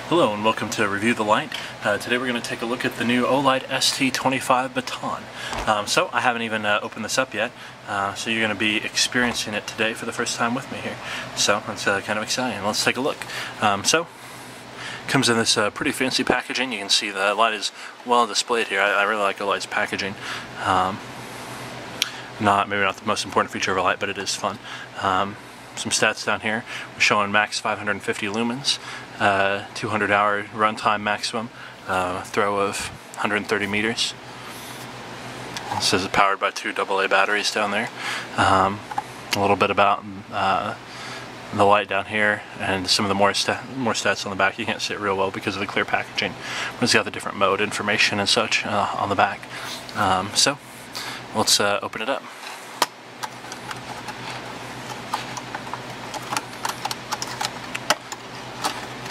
Hello and welcome to Review the Light. Today we're going to take a look at the new Olight ST25 Baton. So I haven't even opened this up yet, so you're going to be experiencing it today for the first time with me here. So it's kind of exciting. Let's take a look. So it comes in this pretty fancy packaging. You can see the light is well displayed here. I really like Olight's packaging. Maybe not the most important feature of Olight, but it is fun. Some stats down here. We're showing max 550 lumens, 200-hour runtime maximum, throw of 130 meters. It says it's powered by 2 AA batteries down there. A little bit about the light down here, and some of the more stats on the back. You can't see it real well because of the clear packaging, but it's got the different mode information and such on the back. So let's open it up.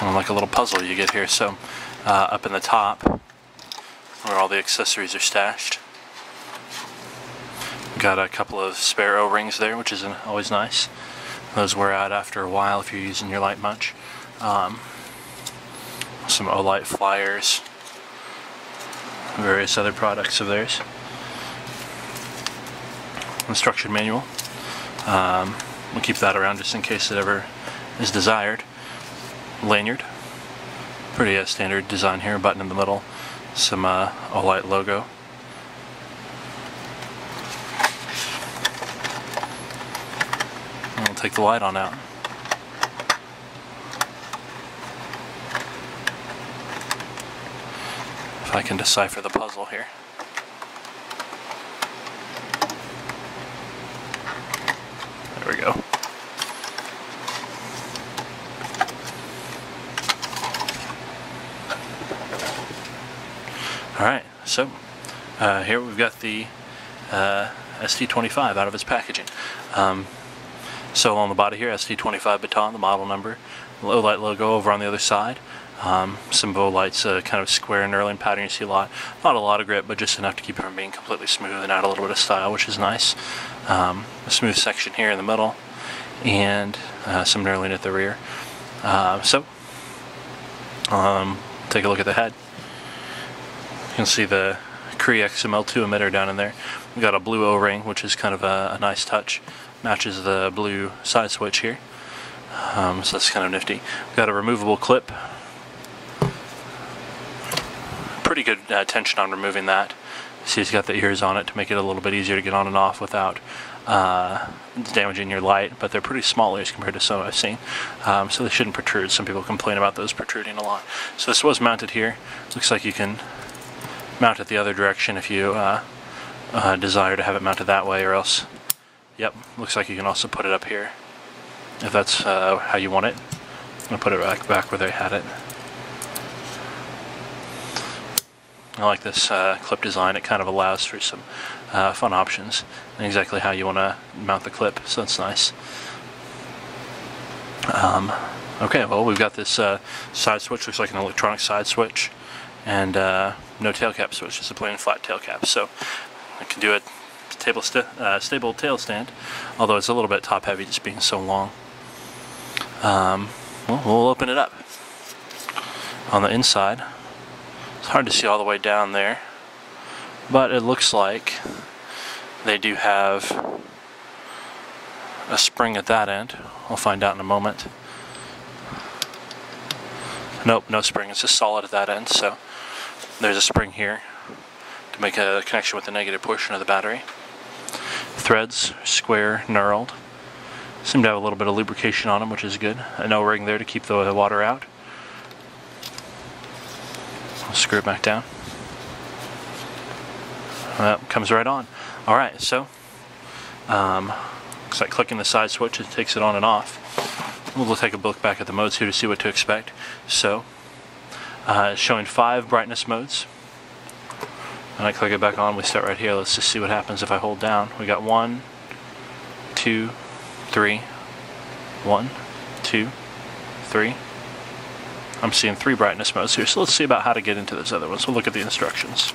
Like a little puzzle you get here. So up in the top, where all the accessories are stashed, got a couple of spare O-rings there, which is always nice. Those wear out after a while if you're using your light much. Some Olight flyers, various other products of theirs. Instruction manual. We'll keep that around just in case it ever is desired. Lanyard, pretty standard design here, button in the middle, some Olight logo. And we'll take the light on out. If I can decipher the puzzle here. There we go. Alright, so here we've got the ST25 out of its packaging. So on the body here, ST25 Baton, the model number, the Olight logo over on the other side. Some of Olight's kind of square and knurling pattern. You see not a lot of grip, but just enough to keep it from being completely smooth and add a little bit of style, which is nice. A smooth section here in the middle, and some knurling at the rear. Take a look at the head. You can see the Cree XML2 emitter down in there. We've got a blue O-ring, which is kind of a nice touch. Matches the blue side switch here. So that's kind of nifty. We've got a removable clip. Pretty good tension on removing that. See, it's got the ears on it to make it a little bit easier to get on and off without damaging your light, but they're pretty small ears compared to some I've seen, so they shouldn't protrude. Some people complain about those protruding a lot. So this was mounted here. Looks like you can mount it the other direction if you desire to have it mounted that way, or else, yep, looks like you can also put it up here if that's how you want it. I'm going to put it back where they had it. I like this clip design. It kind of allows for some fun options and exactly how you want to mount the clip, so that's nice. Okay, well, we've got this side switch. Looks like an electronic side switch, and no tail cap switch, just a plain flat tail cap. So I can do a stable tail stand, although it's a little bit top heavy just being so long. Well, we'll open it up. On the inside, it's hard to see all the way down there, but it looks like they do have a spring at that end. I'll find out in a moment. Nope, no spring. It's just solid at that end, so there's a spring here to make a connection with the negative portion of the battery. Threads, square, knurled. Seem to have a little bit of lubrication on them, which is good. An O-ring there to keep the water out. I'll screw it back down. Comes right on. Alright, so looks like clicking the side switch, it takes it on and off. We'll take a look back at the modes here to see what to expect. So it's showing 5 brightness modes. And I click it back on, we start right here. Let's just see what happens if I hold down. We got 1, 2, 3, 1, 2, 3. I'm seeing 3 brightness modes here, so let's see about how to get into those other ones. We'll look at the instructions.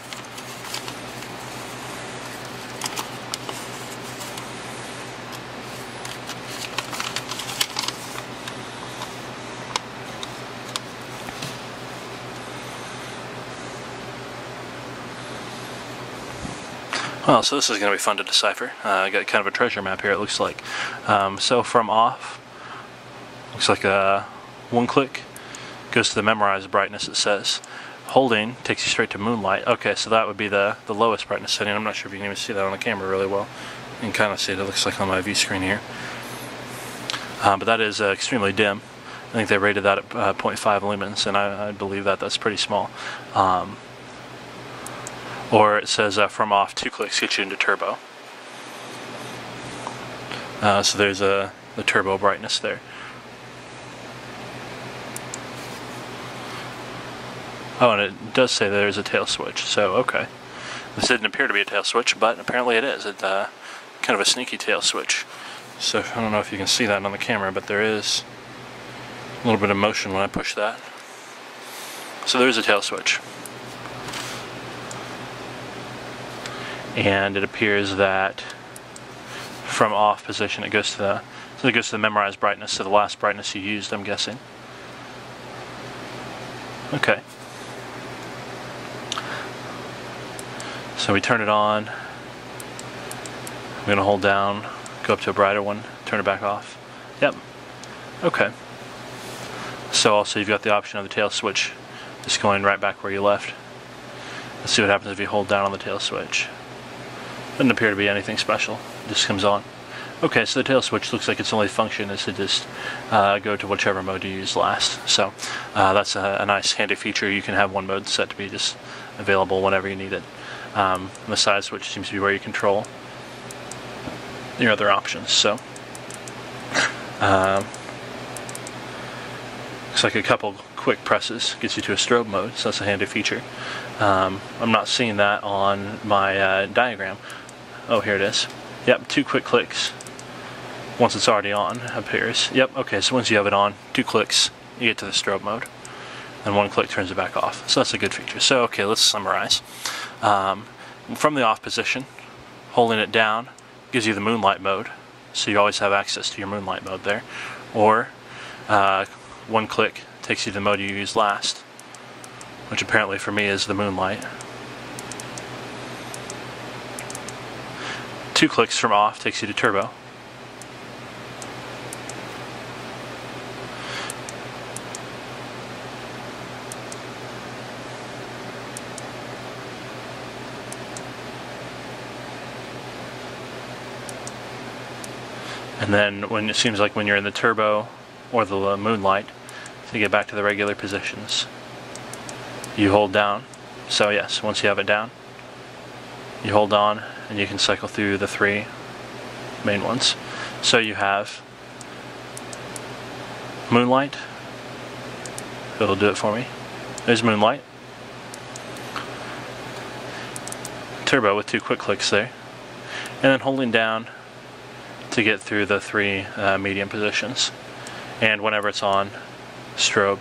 Well, so this is going to be fun to decipher. I got kind of a treasure map here, it looks like. So from off, looks like one click goes to the memorized brightness, it says. Holding takes you straight to Moonlight. Okay, so that would be the lowest brightness setting. I'm not sure if you can even see that on the camera really well. You can kind of see it looks like on my view screen here. But that is extremely dim. I think they rated that at 0.5 lumens, and I believe that's pretty small. Or it says from off, 2 clicks get you into turbo. So there's the turbo brightness there. Oh, and it does say there's a tail switch, so okay. This didn't appear to be a tail switch, but apparently it is. It's kind of a sneaky tail switch. So I don't know if you can see that on the camera, but there is a little bit of motion when I push that. So there is a tail switch. And it appears that from off position it goes to the memorized brightness, to the last brightness you used, I'm guessing. Okay. So we turn it on. I'm going to hold down, go up to a brighter one, turn it back off. Yep. Okay. So also you've got the option of the tail switch just going right back where you left. Let's see what happens if you hold down on the tail switch. Doesn't appear to be anything special. It just comes on. Okay, so the tail switch looks like its only function is to just go to whichever mode you used last. So that's a nice handy feature. You can have one mode set to be just available whenever you need it. And the side switch seems to be where you control your other options. So looks like a couple quick presses gets you to a strobe mode, so that's a handy feature. I'm not seeing that on my diagram. Oh, here it is. Yep, 2 quick clicks. Once it's already on, appears. Yep, okay, so once you have it on, 2 clicks, you get to the strobe mode. And 1 click turns it back off. So that's a good feature. So, okay, let's summarize. From the off position, holding it down gives you the Moonlight Mode. So you always have access to your Moonlight Mode there. Or 1 click takes you to the mode you used last, which apparently for me is the Moonlight. 2 clicks from off takes you to turbo. And then when it seems like when you're in the turbo or the Moonlight, to get back to the regular positions, you hold down. So yes, once you have it down, you hold on and you can cycle through the 3 main ones. So you have Moonlight. It'll do it for me. There's Moonlight. Turbo with 2 quick clicks there. And then holding down to get through the 3 medium positions. And whenever it's on, strobe.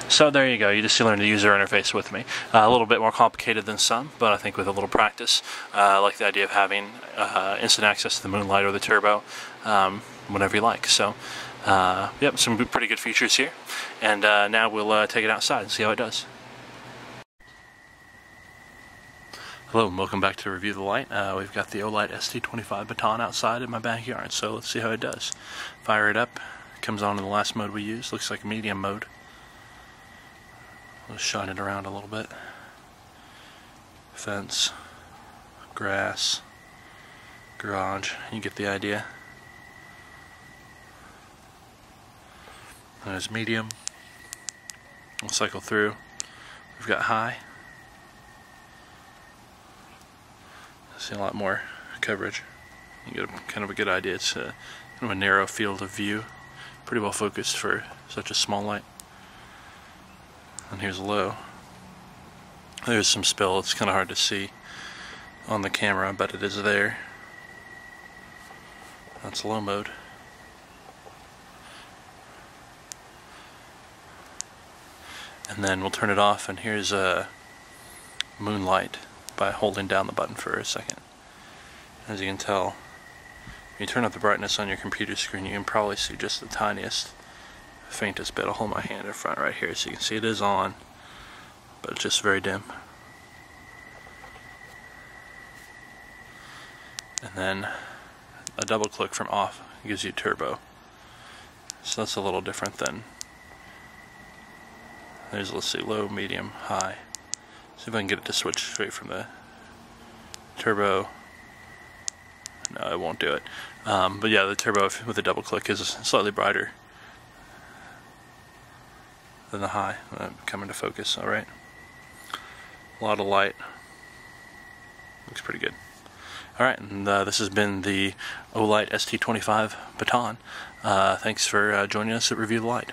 So there you go, you just learned the user interface with me. A little bit more complicated than some, but I think with a little practice, I like the idea of having instant access to the Moonlight or the turbo whenever you like. So yep, some pretty good features here. And now we'll take it outside and see how it does. Hello and welcome back to Review the Light. We've got the Olight ST25 Baton outside in my backyard, so let's see how it does. Fire it up, it comes on in the last mode we used, looks like medium mode. Let's shine it around a little bit. Fence, grass, garage, you get the idea. There's medium. We'll cycle through. We've got high. See a lot more coverage. You get kind of a good idea. It's kind of a narrow field of view, pretty well focused for such a small light. And here's low. There's some spill. It's kind of hard to see on the camera, but it is there. That's low mode. And then we'll turn it off, and here's a Moonlight by holding down the button for a second. As you can tell, when you turn up the brightness on your computer screen, you can probably see just the tiniest, faintest bit. I'll hold my hand in front right here so you can see it is on, but it's just very dim. and then a double click from off gives you turbo. So that's a little different than, there's, let's see, low, medium, high. See if I can get it to switch straight from the turbo. No, I won't do it. But yeah, the turbo with a double click is slightly brighter than the high. Coming to focus, alright. A lot of light. Looks pretty good. Alright, and this has been the Olight ST25 Baton. Thanks for joining us at Review the Light.